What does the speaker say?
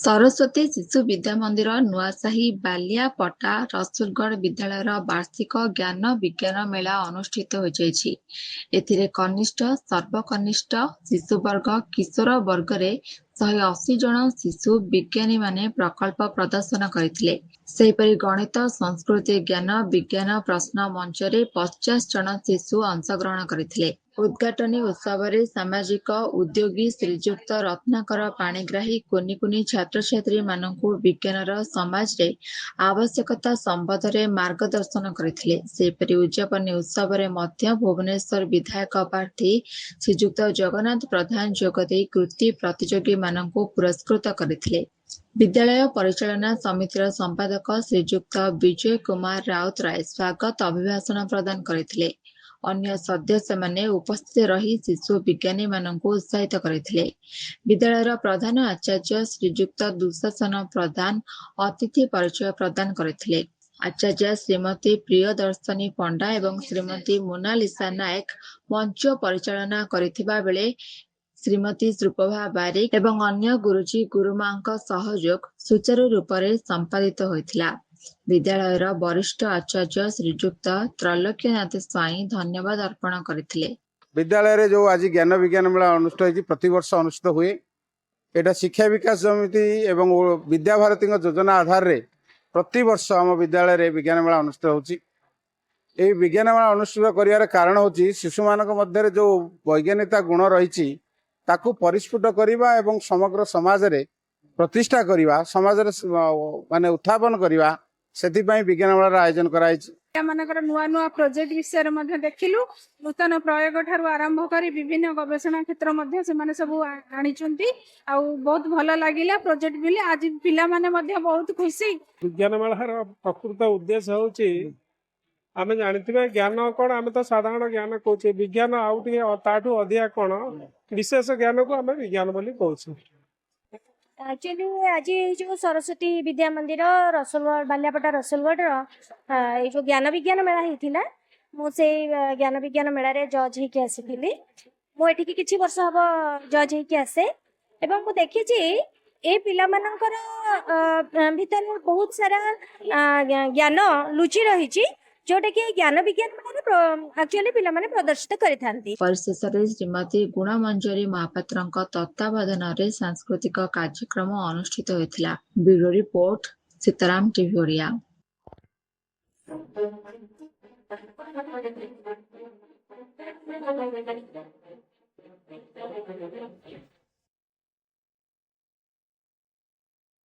ସରସ୍ୱତୀ ଶିଶୁ ବିଦ୍ୟା ମନ୍ଦିର ନୂଆସାହି ବାଲିଆପଟା ରସୁଲଗଡ଼ ବିଦ୍ୟାଳୟର ବାର୍ଷିକ ଜ୍ଞାନ ବିଜ୍ଞାନ ମେଳା ଅନୁଷ୍ଠିତ ହୋଇଯାଇଛି। ଏଥିରେ କନିଷ୍ଠ, ସର୍ବକନିଷ୍ଠ ଶିଶୁ ବର୍ଗ, କିଶୋର ବର୍ଗରେ 180 ଜଣ ଶିଶୁ ବିଜ୍ଞାନୀମାନେ ପ୍ରକଳ୍ପ ପ୍ରଦର୍ଶନ କରିଥିଲେ। ସେହିପରି ଗଣିତ, ସଂସ୍କୃତି, ଜ୍ଞାନ ବିଜ୍ଞାନ ପ୍ରଶ୍ନ ମଞ୍ଚରେ 50 ଜଣ ଶିଶୁ ଅଂଶଗ୍ରହଣ କରିଥିଲେ। ଉଦ୍ଘାଟନୀ ଉତ୍ସବରେ ସାମାଜିକ ଉଦ୍ୟୋଗୀ ଶ୍ରୀଯୁକ୍ତ ରତ୍ନାକର ପାଣିଗ୍ରାହୀ କୁନି କୁନି ଛାତ୍ରଛାତ୍ରୀମାନଙ୍କୁ ବିଜ୍ଞାନର ସମାଜରେ ଆବଶ୍ୟକତା ସମ୍ବନ୍ଧରେ ମାର୍ଗଦର୍ଶନ କରିଥିଲେ। ସେହିପରି ଉଦ୍ଯାପନୀ ଉତ୍ସବରେ ମଧ୍ୟ ଭୁବନେଶ୍ୱର ବିଧାୟକ ପ୍ରାର୍ଥୀ ଶ୍ରୀଯୁକ୍ତ ଜଗନ୍ନାଥ ପ୍ରଧାନ ଯୋଗଦେଇ କୃତି ପ୍ରତିଯୋଗୀମାନଙ୍କୁ ପୁରସ୍କୃତ କରିଥିଲେ। ବିଦ୍ୟାଳୟ ପରିଚାଳନା ସମିତିର ସମ୍ପାଦକ ଶ୍ରୀଯୁକ୍ତ ବିଜୟ କୁମାର ରାଉତରାୟ ସ୍ୱାଗତ ଅଭିଭାଷଣ ପ୍ରଦାନ କରିଥିଲେ। ଅନ୍ୟ ସଦସ୍ୟମାନେ ଉପସ୍ଥିତ ରହି ଶିଶୁ ବିଜ୍ଞାନୀମାନଙ୍କୁ ଉତ୍ସାହିତ କରିଥିଲେ। ବିଦ୍ୟାଳୟର ପ୍ରଧାନ ଆଚାର୍ଯ୍ୟ ଶ୍ରୀଯୁକ୍ତ ଦୁଃଶାସନ ପ୍ରଧାନ ଅତିଥି ପରିଚୟ ପ୍ରଦାନ କରିଥିଲେ। ଆଚାର୍ଯ୍ୟା ଶ୍ରୀମତୀ ପ୍ରିୟଦର୍ଶିନୀ ପଣ୍ଡା ଏବଂ ଶ୍ରୀମତୀ ମୋନାଲିସା ନାୟକ ମଞ୍ଚ ପରିଚାଳନା କରିଥିବା ବେଳେ ଶ୍ରୀମତୀ ସୁପ୍ରଭା ବାରିକ ଏବଂ ଅନ୍ୟ ଗୁରୁଜୀ ଗୁରୁମାଙ୍କ ସହଯୋଗ ସୁଚାରୁ ରୂପରେ ସମ୍ପାଦିତ ହୋଇଥିଲା। ବିଦ୍ୟାଳୟର ବରିଷ୍ଠ ଆଚାର୍ଯ୍ୟ ଶ୍ରୀଯୁକ୍ତ ତ୍ରୈଲୋକ୍ୟନାଥ ସ୍ୱାଇଁ ଧନ୍ୟବାଦ ଅର୍ପଣ କରିଥିଲେ। विद्यालय जो आज ज्ञान विज्ञान मेला अनुष्ठित प्रति वर्ष अनुष्ठित हुए एटा शिक्षा विकास समिति एवं विद्याभारती योजना आधार रे प्रति वर्ष आम विद्यालय विज्ञान मेला अनुष्ठित होची। ए विज्ञान मेला अनुष्ठित करियार कारण होची शिशु मानक मध्य जो वैज्ञानिकता गुण रही ताकू परिस्फुट करने एवं समग्र समाज रे प्रतिष्ठा करने समाज माने उत्थापन करने से विज्ञान मेला आयोजन कराई। मानकर नुआ नुआ प्रोजेक्ट विषय देखिलु नूतन प्रयोग ठारू आरंभ कर विभिन्न गवेषणा क्षेत्र से सब आनी बहुत भल लगिला प्रोजेक्ट भी आज पिला माने बहुत खुशी। विज्ञान मेलार प्रकृत उद्देश्य होची आमे जानिथिबे ज्ञान कोन आमे तो साधारण ज्ञान कहूचे विज्ञान आउटे ताठू अधिक कोन विशेष ज्ञान को आमे विज्ञान बोली कहूचे। एक्चुअली आज जो सरस्वती विद्या मंदिर रसुलगढ़ बालियापटा रसुलगढ़ जो ज्ञान विज्ञान मेला होता मुझे ज्ञान विज्ञान मेल जज होके आसी मुझे किसी वर्ष हम जज होके आसे एवं मुझे देखी ए पिला मानकर भीतर बहुत सारा ज्ञान लुचि रही जोटा कि ज्ञान विज्ञान एक्चुअली पिला माने प्रदर्शित करिथांती। परिशेषरे श्रीमती गुणमंजरी महापात्रଙ୍କ तत्वावधाନରେ सांस्कृतिक कार्यक्रम अनुष्ठित होइथिला। Bureau report Sitaram TV Odia.